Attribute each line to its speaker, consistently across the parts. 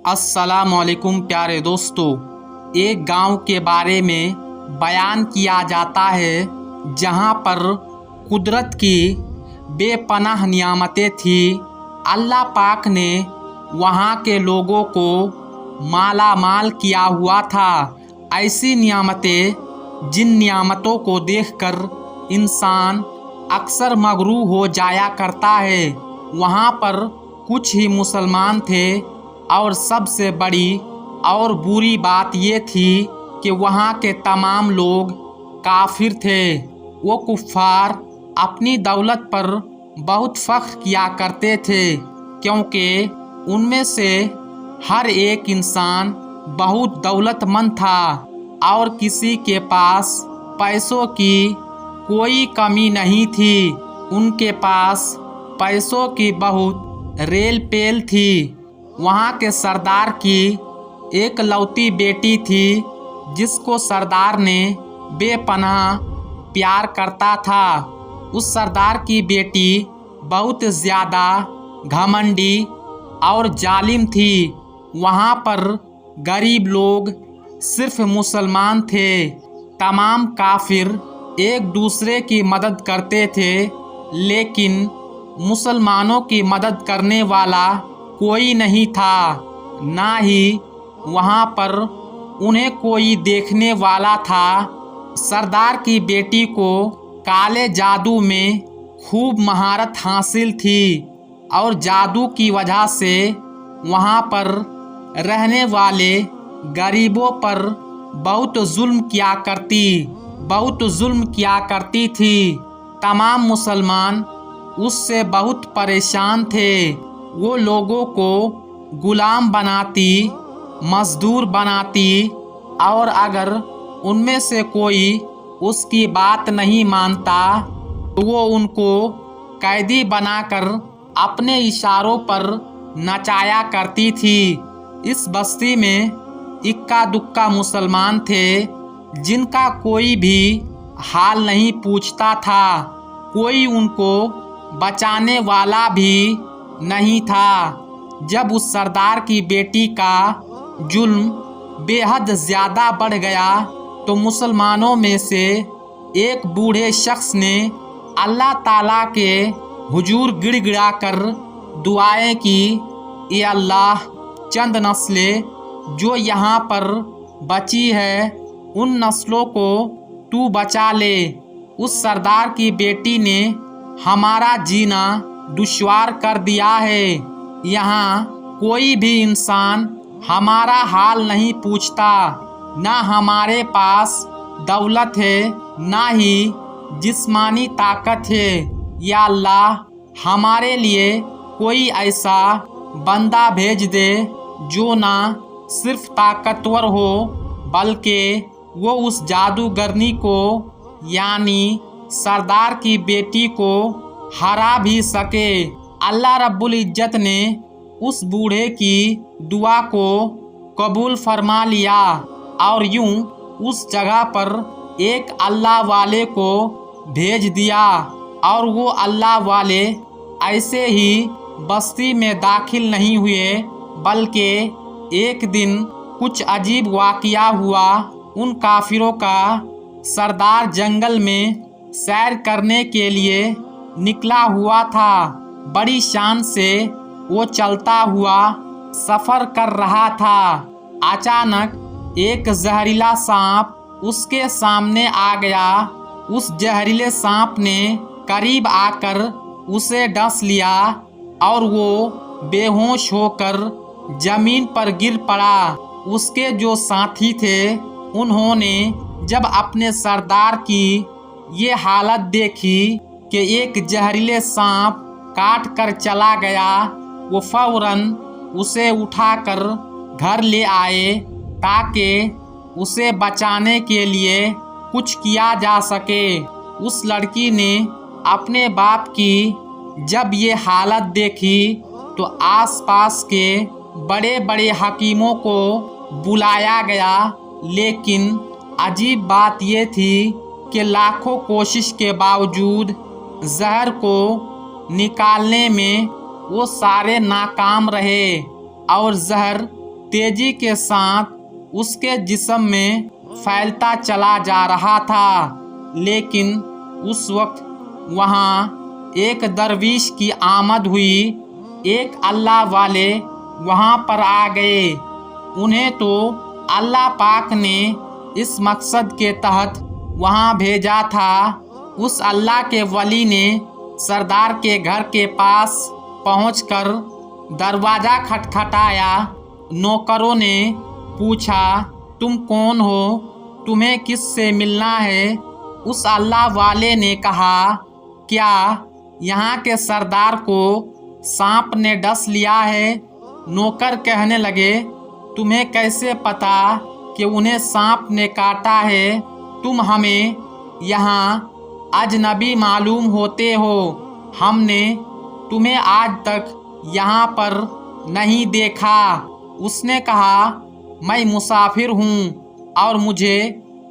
Speaker 1: अस्सलाम वालेकुम प्यारे दोस्तों। एक गांव के बारे में बयान किया जाता है जहां पर कुदरत की बेपनाह नियामतें थी। अल्लाह पाक ने वहां के लोगों को माला माल किया हुआ था। ऐसी नियामतें जिन नियामतों को देखकर इंसान अक्सर मगरूर हो जाया करता है। वहाँ पर कुछ ही मुसलमान थे और सबसे बड़ी और बुरी बात ये थी कि वहाँ के तमाम लोग काफिर थे। वो कुफ्फार अपनी दौलत पर बहुत फख्र किया करते थे क्योंकि उनमें से हर एक इंसान बहुत दौलतमंद था और किसी के पास पैसों की कोई कमी नहीं थी। उनके पास पैसों की बहुत रेल पेल थी। वहाँ के सरदार की एक लौती बेटी थी जिसको सरदार ने बेपनाह प्यार करता था। उस सरदार की बेटी बहुत ज़्यादा घमंडी और जालिम थी। वहाँ पर गरीब लोग सिर्फ मुसलमान थे। तमाम काफिर एक दूसरे की मदद करते थे, लेकिन मुसलमानों की मदद करने वाला कोई नहीं था। ना ही वहाँ पर उन्हें कोई देखने वाला था। सरदार की बेटी को काले जादू में खूब महारत हासिल थी और जादू की वजह से वहाँ पर रहने वाले गरीबों पर बहुत जुल्म किया करती थी। तमाम मुसलमान उससे बहुत परेशान थे। वो लोगों को गुलाम बनाती, मजदूर बनाती और अगर उनमें से कोई उसकी बात नहीं मानता तो वो उनको कैदी बनाकर अपने इशारों पर नचाया करती थी। इस बस्ती में इक्का दुक्का मुसलमान थे जिनका कोई भी हाल नहीं पूछता था। कोई उनको बचाने वाला भी नहीं था। जब उस सरदार की बेटी का जुल्म बेहद ज़्यादा बढ़ गया तो मुसलमानों में से एक बूढ़े शख्स ने अल्लाह ताला के हुजूर गिड़गिड़ा कर दुआएं की, ये अल्लाह, चंद नस्लें जो यहाँ पर बची है उन नस्लों को तू बचा ले। उस सरदार की बेटी ने हमारा जीना दुश्वार कर दिया है। यहाँ कोई भी इंसान हमारा हाल नहीं पूछता। ना हमारे पास दौलत है, ना ही जिस्मानी ताकत है। या अल्लाह, हमारे लिए कोई ऐसा बंदा भेज दे जो ना सिर्फ ताकतवर हो बल्कि वो उस जादूगरनी को यानी सरदार की बेटी को हरा भी सके। अल्लाह रब्बुल इज्जत ने उस बूढ़े की दुआ को कबूल फरमा लिया और यूं उस जगह पर एक अल्लाह वाले को भेज दिया और वो अल्लाह वाले ऐसे ही बस्ती में दाखिल नहीं हुए बल्कि एक दिन कुछ अजीब वाक़या हुआ। उन काफिरों का सरदार जंगल में सैर करने के लिए निकला हुआ था। बड़ी शान से वो चलता हुआ सफ़र कर रहा था। अचानक एक जहरीला सांप उसके सामने आ गया। उस जहरीले सांप ने करीब आकर उसे डस लिया और वो बेहोश होकर जमीन पर गिर पड़ा। उसके जो साथी थे उन्होंने जब अपने सरदार की ये हालत देखी कि एक जहरीले सांप काट कर चला गया, वो फौरन उसे उठाकर घर ले आए ताकि उसे बचाने के लिए कुछ किया जा सके। उस लड़की ने अपने बाप की जब ये हालत देखी तो आसपास के बड़े बड़े हकीमों को बुलाया गया, लेकिन अजीब बात ये थी कि लाखों कोशिश के बावजूद जहर को निकालने में वो सारे नाकाम रहे और जहर तेजी के साथ उसके जिस्म में फैलता चला जा रहा था। लेकिन उस वक्त वहाँ एक दरवीश की आमद हुई। एक अल्लाह वाले वहाँ पर आ गए। उन्हें तो अल्लाह पाक ने इस मकसद के तहत वहाँ भेजा था। उस अल्लाह के वली ने सरदार के घर के पास पहुंचकर दरवाज़ा खटखटाया। नौकरों ने पूछा, तुम कौन हो? तुम्हें किससे मिलना है? उस अल्लाह वाले ने कहा, क्या यहाँ के सरदार को सांप ने डस लिया है? नौकर कहने लगे, तुम्हें कैसे पता कि उन्हें सांप ने काटा है? तुम हमें यहाँ अजनबी मालूम होते हो। हमने तुम्हें आज तक यहाँ पर नहीं देखा। उसने कहा, मैं मुसाफिर हूँ और मुझे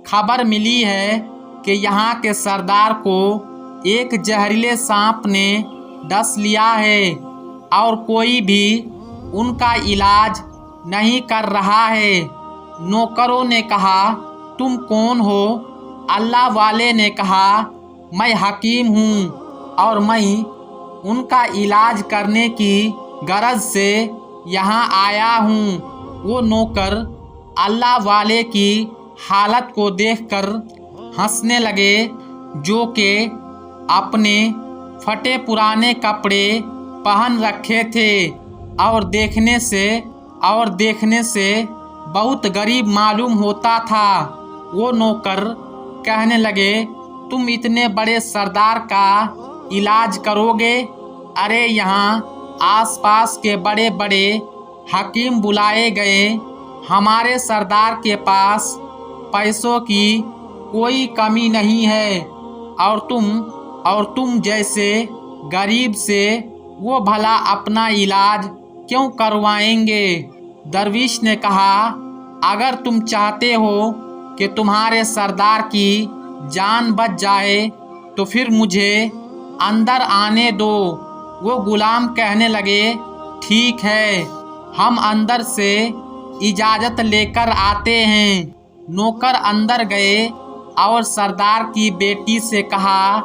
Speaker 1: खबर मिली है कि यहाँ के सरदार को एक जहरीले सांप ने डस लिया है और कोई भी उनका इलाज नहीं कर रहा है। नौकरों ने कहा, तुम कौन हो? अल्लाह वाले ने कहा, मैं हकीम हूँ और मैं उनका इलाज करने की गरज से यहाँ आया हूँ। वो नौकर अल्लाह वाले की हालत को देखकर हंसने लगे, जो कि अपने फटे पुराने कपड़े पहन रखे थे और देखने से बहुत गरीब मालूम होता था। वो नौकर कहने लगे, तुम इतने बड़े सरदार का इलाज करोगे? अरे यहाँ आसपास के बड़े बड़े हकीम बुलाए गए। हमारे सरदार के पास पैसों की कोई कमी नहीं है और तुम जैसे गरीब से वो भला अपना इलाज क्यों करवाएंगे? दरवीश ने कहा, अगर तुम चाहते हो कि तुम्हारे सरदार की जान बच जाए तो फिर मुझे अंदर आने दो। वो गुलाम कहने लगे, ठीक है, हम अंदर से इजाज़त लेकर आते हैं। नौकर अंदर गए और सरदार की बेटी से कहा,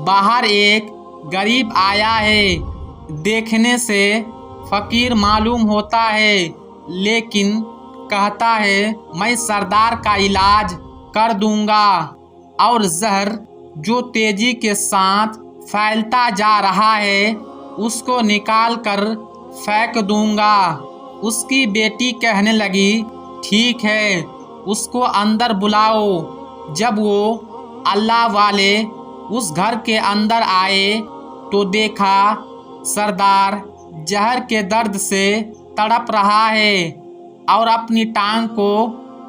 Speaker 1: बाहर एक गरीब आया है। देखने से फ़कीर मालूम होता है, लेकिन कहता है मैं सरदार का इलाज कर दूंगा और जहर जो तेजी के साथ फैलता जा रहा है उसको निकाल कर फेंक दूंगा। उसकी बेटी कहने लगी, ठीक है, उसको अंदर बुलाओ। जब वो अल्लाह वाले उस घर के अंदर आए तो देखा सरदार जहर के दर्द से तड़प रहा है और अपनी टांग को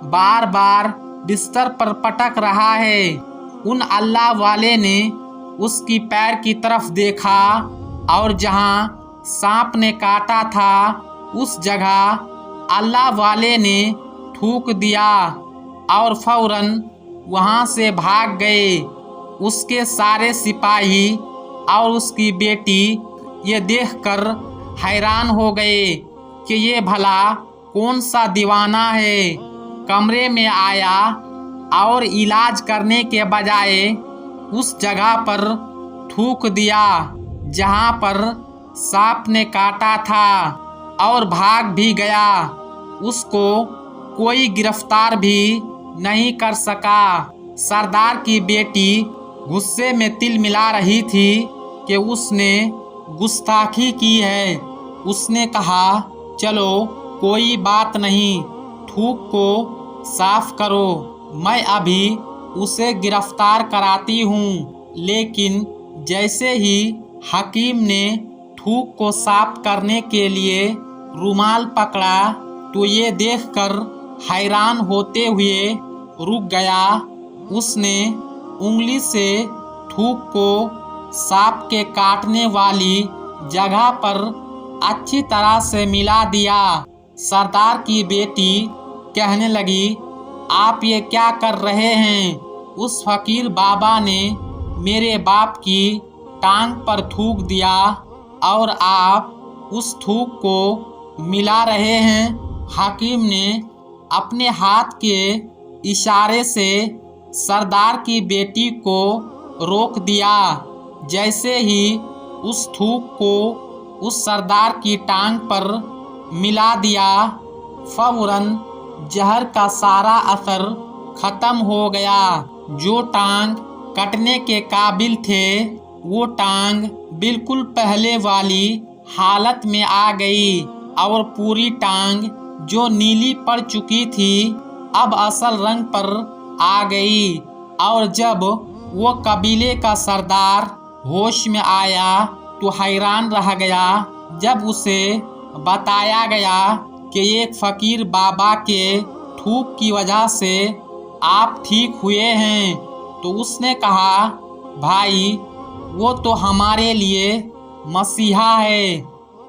Speaker 1: बार बार बिस्तर पर पटक रहा है। उन अल्लाह वाले ने उसकी पैर की तरफ देखा और जहाँ सांप ने काटा था उस जगह अल्लाह वाले ने थूक दिया और फौरन वहाँ से भाग गए। उसके सारे सिपाही और उसकी बेटी ये देखकर हैरान हो गए कि ये भला कौन सा दीवाना है, कमरे में आया और इलाज करने के बजाय उस जगह पर थूक दिया जहाँ पर सांप ने काटा था और भाग भी गया। उसको कोई गिरफ्तार भी नहीं कर सका। सरदार की बेटी गुस्से में तिल मिला रही थी कि उसने गुस्ताखी की है। उसने कहा, चलो कोई बात नहीं, थूक को साफ करो, मैं अभी उसे गिरफ्तार कराती हूँ। लेकिन जैसे ही हकीम ने थूक को साफ करने के लिए रुमाल पकड़ा तो ये देखकर हैरान होते हुए रुक गया। उसने उंगली से थूक को सांप के काटने वाली जगह पर अच्छी तरह से मिला दिया। सरदार की बेटी कहने लगी, आप ये क्या कर रहे हैं? उस फकीर बाबा ने मेरे बाप की टांग पर थूक दिया और आप उस थूक को मिला रहे हैं। हाकिम ने अपने हाथ के इशारे से सरदार की बेटी को रोक दिया। जैसे ही उस थूक को उस सरदार की टांग पर मिला दिया, फौरन जहर का सारा असर खत्म हो गया। जो टांग कटने के काबिल थे, वो टांग बिल्कुल पहले वाली हालत में आ गई और पूरी टांग जो नीली पड़ चुकी थी, अब असल रंग पर आ गई। और जब वो कबीले का सरदार होश में आया तो हैरान रह गया जब उसे बताया गया कि एक फकीर बाबा के थूक की वजह से आप ठीक हुए हैं। तो उसने कहा, भाई वो तो हमारे लिए मसीहा है,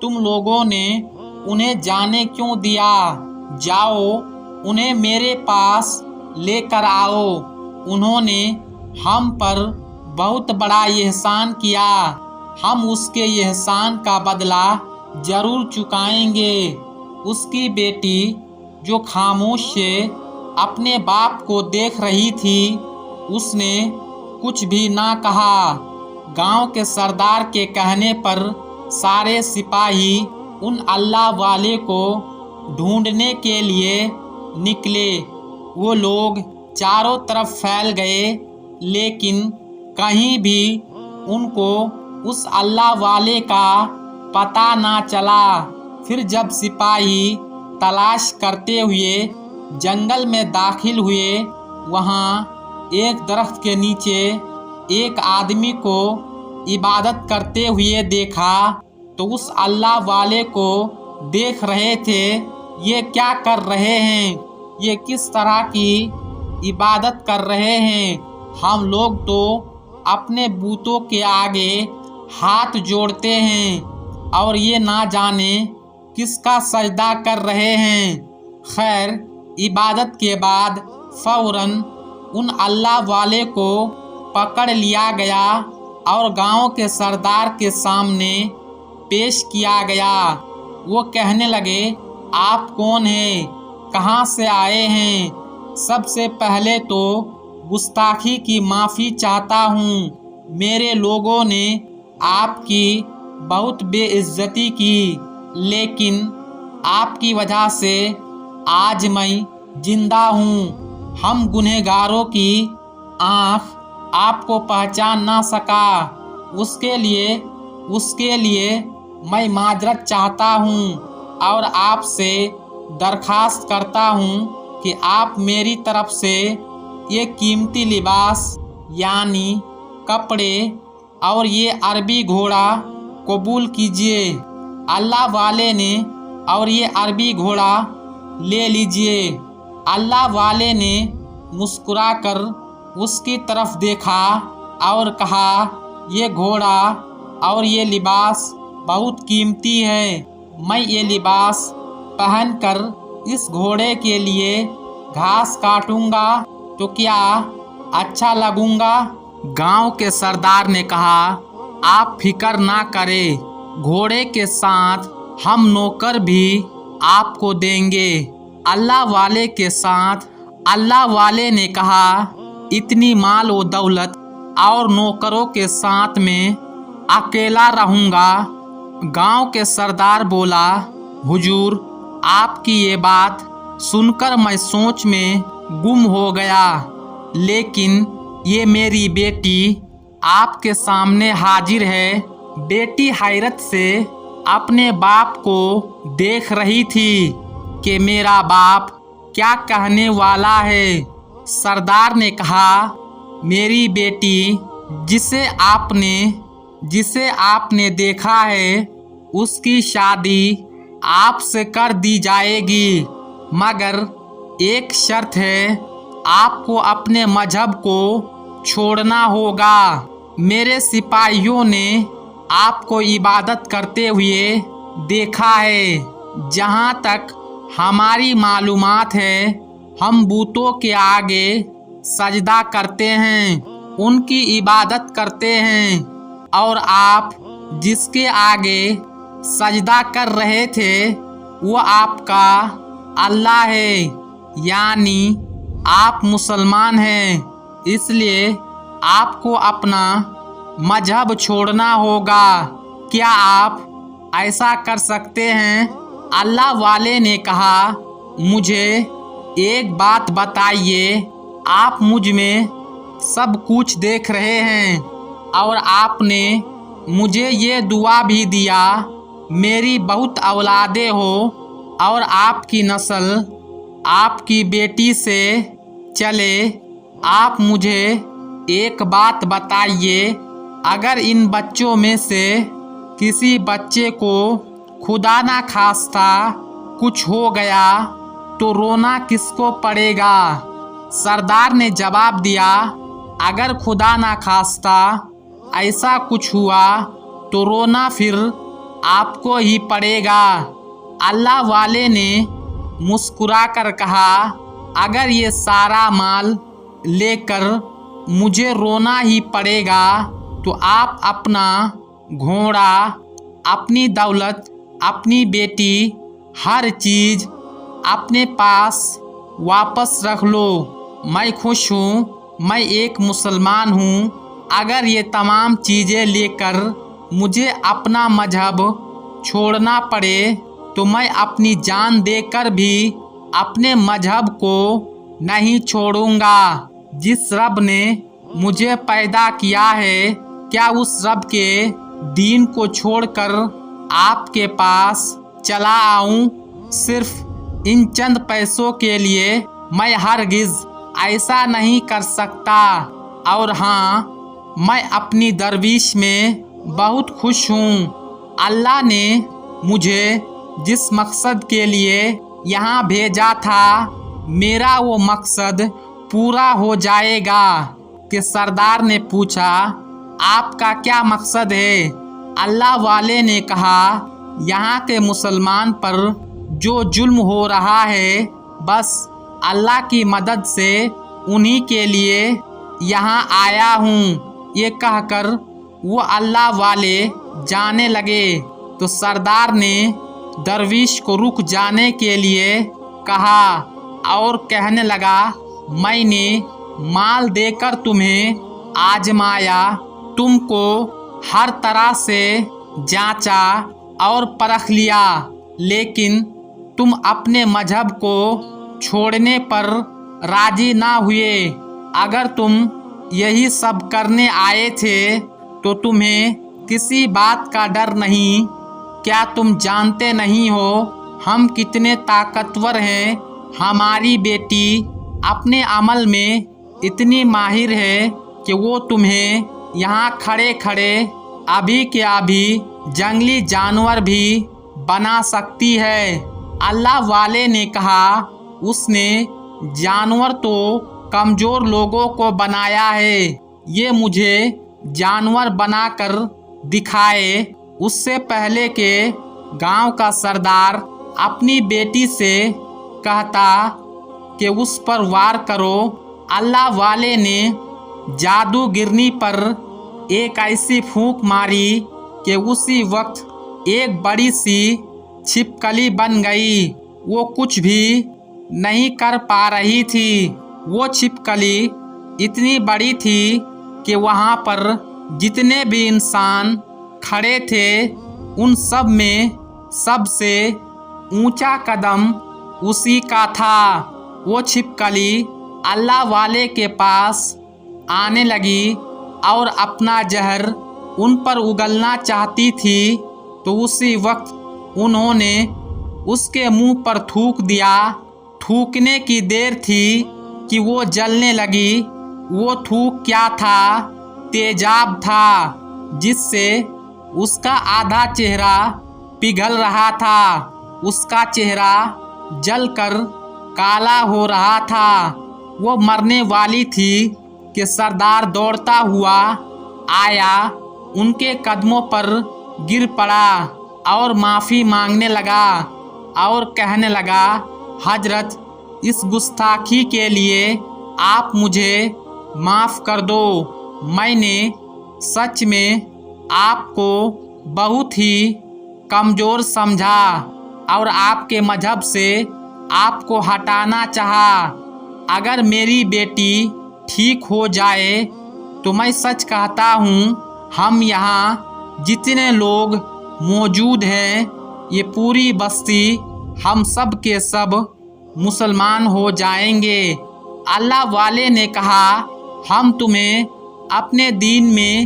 Speaker 1: तुम लोगों ने उन्हें जाने क्यों दिया? जाओ उन्हें मेरे पास लेकर आओ। उन्होंने हम पर बहुत बड़ा एहसान किया, हम उसके एहसान का बदला जरूर चुकाएंगे। उसकी बेटी जो खामोश से अपने बाप को देख रही थी, उसने कुछ भी ना कहा। गांव के सरदार के कहने पर सारे सिपाही उन अल्लाह वाले को ढूंढने के लिए निकले। वो लोग चारों तरफ फैल गए, लेकिन कहीं भी उनको उस अल्लाह वाले का पता ना चला। फिर जब सिपाही तलाश करते हुए जंगल में दाखिल हुए, वहाँ एक दरख्त के नीचे एक आदमी को इबादत करते हुए देखा। तो उस अल्लाह वाले को देख रहे थे, ये क्या कर रहे हैं, ये किस तरह की इबादत कर रहे हैं। हम लोग तो अपने बूतों के आगे हाथ जोड़ते हैं और ये ना जाने किसका सजदा कर रहे हैं। खैर, इबादत के बाद फौरन उन अल्लाह वाले को पकड़ लिया गया और गांव के सरदार के सामने पेश किया गया। वो कहने लगे, आप कौन हैं, कहाँ से आए हैं? सबसे पहले तो गुस्ताखी की माफ़ी चाहता हूँ। मेरे लोगों ने आपकी बहुत बेइज्जती की, लेकिन आपकी वजह से आज मैं जिंदा हूँ। हम गुनहगारों की आँख आपको पहचान ना सका, उसके लिए मैं माजरत चाहता हूँ और आपसे दरखास्त करता हूँ कि आप मेरी तरफ से ये कीमती लिबास यानी कपड़े और ये अरबी घोड़ा कबूल कीजिए। अल्लाह वाले ने और ये अरबी घोड़ा ले लीजिए। अल्लाह वाले ने मुस्कुराकर उसकी तरफ देखा और कहा, ये घोड़ा और ये लिबास बहुत कीमती है। मैं ये लिबास पहनकर इस घोड़े के लिए घास काटूंगा तो क्या अच्छा लगूंगा? गांव के सरदार ने कहा, आप फिक्र ना करें, घोड़े के साथ हम नौकर भी आपको देंगे। अल्लाह वाले के साथ अल्लाह वाले ने कहा, इतनी माल व दौलत और नौकरों के साथ में अकेला रहूंगा। गांव के सरदार बोला, हुजूर, आपकी ये बात सुनकर मैं सोच में गुम हो गया, लेकिन ये मेरी बेटी आपके सामने हाजिर है। बेटी हैरत से अपने बाप को देख रही थी कि मेरा बाप क्या कहने वाला है। सरदार ने कहा, मेरी बेटी जिसे आपने देखा है, उसकी शादी आपसे कर दी जाएगी, मगर एक शर्त है, आपको अपने मजहब को छोड़ना होगा। मेरे सिपाहियों ने आपको इबादत करते हुए देखा है। जहाँ तक हमारी मालूमात है, हम बूतों के आगे सजदा करते हैं, उनकी इबादत करते हैं, और आप जिसके आगे सजदा कर रहे थे वो आपका अल्लाह है, यानी आप मुसलमान हैं, इसलिए आपको अपना मजहब छोड़ना होगा। क्या आप ऐसा कर सकते हैं? अल्लाह वाले ने कहा, मुझे एक बात बताइए, आप मुझ में सब कुछ देख रहे हैं और आपने मुझे ये दुआ भी दिया, मेरी बहुत औलादे हो और आपकी नस्ल आपकी बेटी से चले। आप मुझे एक बात बताइए, अगर इन बच्चों में से किसी बच्चे को खुदा ना खास्ता कुछ हो गया तो रोना किसको पड़ेगा? सरदार ने जवाब दिया, अगर खुदा ना खास्ता ऐसा कुछ हुआ तो रोना फिर आपको ही पड़ेगा। अल्लाह वाले ने मुस्कुराकर कहा, अगर ये सारा माल लेकर मुझे रोना ही पड़ेगा तो आप अपना घोड़ा, अपनी दौलत, अपनी बेटी, हर चीज़ अपने पास वापस रख लो। मैं खुश हूँ, मैं एक मुसलमान हूँ। अगर ये तमाम चीज़ें लेकर मुझे अपना मजहब छोड़ना पड़े तो मैं अपनी जान देकर भी अपने मजहब को नहीं छोड़ूंगा। जिस रब ने मुझे पैदा किया है, क्या उस रब के दीन को छोड़कर आपके पास चला आऊं? सिर्फ इन चंद पैसों के लिए मैं हरगिज़ ऐसा नहीं कर सकता। और हाँ, मैं अपनी दरविश में बहुत खुश हूँ। अल्लाह ने मुझे जिस मकसद के लिए यहाँ भेजा था, मेरा वो मकसद पूरा हो जाएगा। कि सरदार ने पूछा, आपका क्या मकसद है? अल्लाह वाले ने कहा, यहाँ के मुसलमान पर जो जुल्म हो रहा है, बस अल्लाह की मदद से उन्हीं के लिए यहाँ आया हूँ। ये कहकर वो अल्लाह वाले जाने लगे तो सरदार ने दरविश को रुक जाने के लिए कहा और कहने लगा, मैंने माल देकर तुम्हें आजमाया, तुमको हर तरह से जांचा और परख लिया, लेकिन तुम अपने मजहब को छोड़ने पर राजी ना हुए। अगर तुम यही सब करने आए थे तो तुम्हें किसी बात का डर नहीं। क्या तुम जानते नहीं हो हम कितने ताकतवर हैं? हमारी बेटी अपने अमल में इतनी माहिर है कि वो तुम्हें यहाँ खड़े खड़े अभी के अभी जंगली जानवर भी बना सकती है। अल्लाह वाले ने कहा, उसने जानवर तो कमज़ोर लोगों को बनाया है, ये मुझे जानवर बनाकर दिखाए। उससे पहले के गांव का सरदार अपनी बेटी से कहता कि उस पर वार करो। अल्लाह वाले ने जादूगिरनी पर एक ऐसी फूंक मारी कि उसी वक्त एक बड़ी सी छिपकली बन गई। वो कुछ भी नहीं कर पा रही थी। वो छिपकली इतनी बड़ी थी कि वहाँ पर जितने भी इंसान खड़े थे, उन सब में सबसे ऊंचा कदम उसी का था। वो छिपकली अल्लाह वाले के पास आने लगी और अपना जहर उन पर उगलना चाहती थी, तो उसी वक्त उन्होंने उसके मुंह पर थूक दिया। थूकने की देर थी कि वो जलने लगी। वो थूक क्या था? तेजाब था, जिससे उसका आधा चेहरा पिघल रहा था। उसका चेहरा जलकर काला हो रहा था। वो मरने वाली थी कि सरदार दौड़ता हुआ आया, उनके कदमों पर गिर पड़ा और माफ़ी मांगने लगा और कहने लगा, हजरत, इस गुस्ताखी के लिए आप मुझे माफ़ कर दो। मैंने सच में आपको बहुत ही कमज़ोर समझा और आपके मजहब से آپ کو ہٹانا چاہا۔ اگر میری بیٹی ٹھیک ہو جائے تو میں سچ کہتا ہوں ہم یہاں جتنے لوگ موجود ہیں یہ پوری بستی ہم سب کے سب مسلمان ہو جائیں گے۔ اللہ والے نے کہا ہم تمہیں اپنے دین میں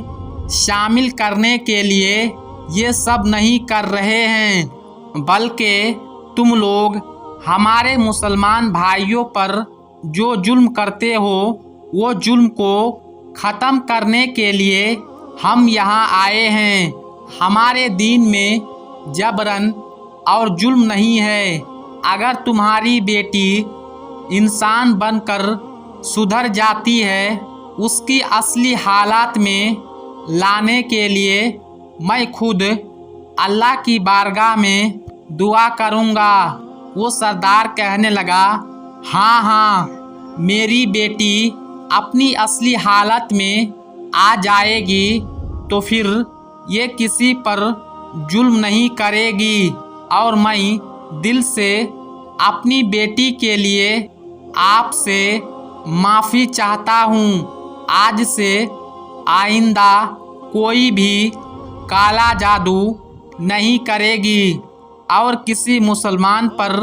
Speaker 1: شامل کرنے کے لیے یہ سب نہیں کر رہے ہیں، بلکہ تم لوگ ہمارے مسلمان بھائیوں پر جو ظلم کرتے ہو وہ ظلم کو ختم کرنے کے لیے ہم یہاں آئے ہیں۔ ہمارے دین میں جبراً اور ظلم نہیں ہے۔ اگر تمہاری بیٹی انسان بن کر سدھر جاتی ہے اس کی اصلی حالات میں لانے کے لیے میں خود اللہ کی بارگاہ میں دعا کروں گا۔ وہ سردار کہنے لگا ہاں ہاں، میری بیٹی اپنی اصلی حالت میں آ جائے گی تو پھر یہ کسی پر ظلم نہیں کرے گی، اور میں دل سے اپنی بیٹی کے لیے آپ سے معافی چاہتا ہوں۔ آج سے آئندہ کوئی بھی کالا جادو نہیں کرے گی اور کسی مسلمان پر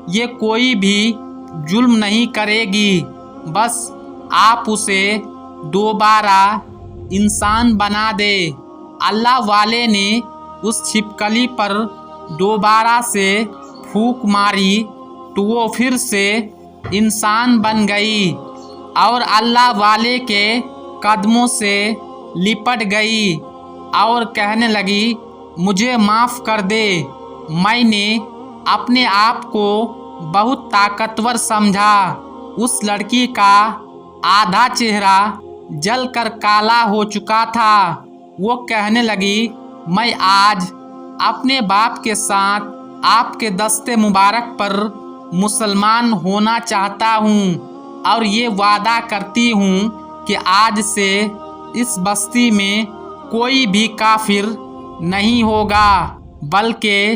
Speaker 1: یہ کوئی بھی ظلم نہیں کرے گی، بس آپ اسے دوبارہ انسان بنا دے۔ اللہ والے نے اس چھپکلی پر دوبارہ سے پھونک ماری تو وہ پھر سے انسان بن گئی اور اللہ والے کے قدموں سے لپٹ گئی اور کہنے لگی مجھے معاف کر دے، میں نے اپنے آپ کو بہت طاقتور سمجھا۔ اس لڑکی کا آدھا چہرہ جل کر کالا ہو چکا تھا۔ وہ کہنے لگی میں آج اپنے باپ کے ساتھ آپ کے دست مبارک پر مسلمان ہونا چاہتا ہوں اور یہ وعدہ کرتی ہوں کہ آج سے اس بستی میں کوئی بھی کافر نہیں ہوگا، بلکہ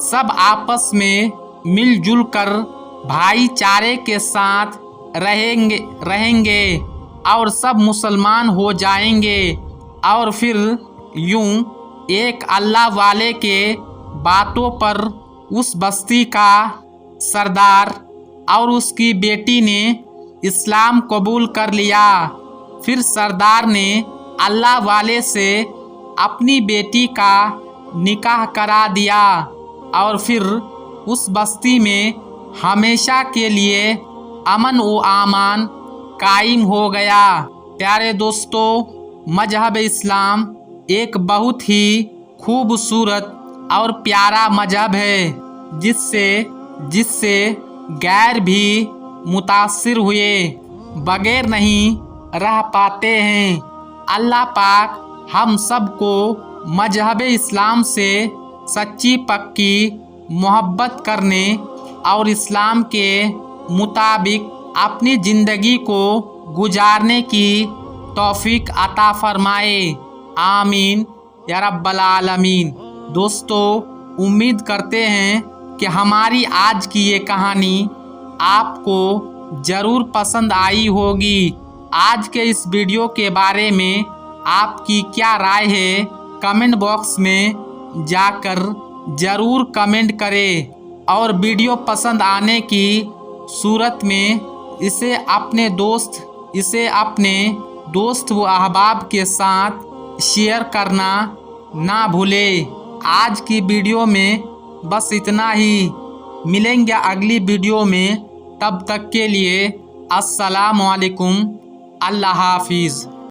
Speaker 1: سب آپس میں مل جل کر بھائی چارے کے ساتھ رہیں گے اور سب مسلمان ہو جائیں گے۔ اور پھر یوں ایک اللہ والے کے باتوں پر اس بستی کا سردار اور اس کی بیٹی نے اسلام قبول کر لیا۔ پھر سردار نے اللہ والے سے اپنی بیٹی کا نکاح کرا دیا اور پھر اس بستی میں ہمیشہ کے لیے امن و امان قائم ہو گیا۔ پیارے دوستو، مذہب اسلام ایک بہت ہی خوبصورت اور پیارا مذہب ہے جس سے غیر بھی متاثر ہوئے بغیر نہیں رہ پاتے ہیں۔ اللہ پاک ہم سب کو مذہب اسلام سے سچی پکی محبت کرنے اور اسلام کے مطابق اپنی زندگی کو گزارنے کی توفیق عطا فرمائے، آمین یا رب العالمین۔ دوستو، امید کرتے ہیں کہ ہماری آج کی یہ کہانی آپ کو ضرور پسند آئی ہوگی۔ آج کے اس ویڈیو کے بارے میں آپ کی کیا رائے ہے کمنٹ باکس میں جا کر ضرور کمنٹ کریں، اور ویڈیو پسند آنے کی صورت میں اسے اپنے دوست و احباب کے ساتھ شیئر کرنا نہ بھولیں۔ آج کی ویڈیو میں بس اتنا ہی، ملیں گے اگلی ویڈیو میں، تب تک کے لیے السلام علیکم، اللہ حافظ۔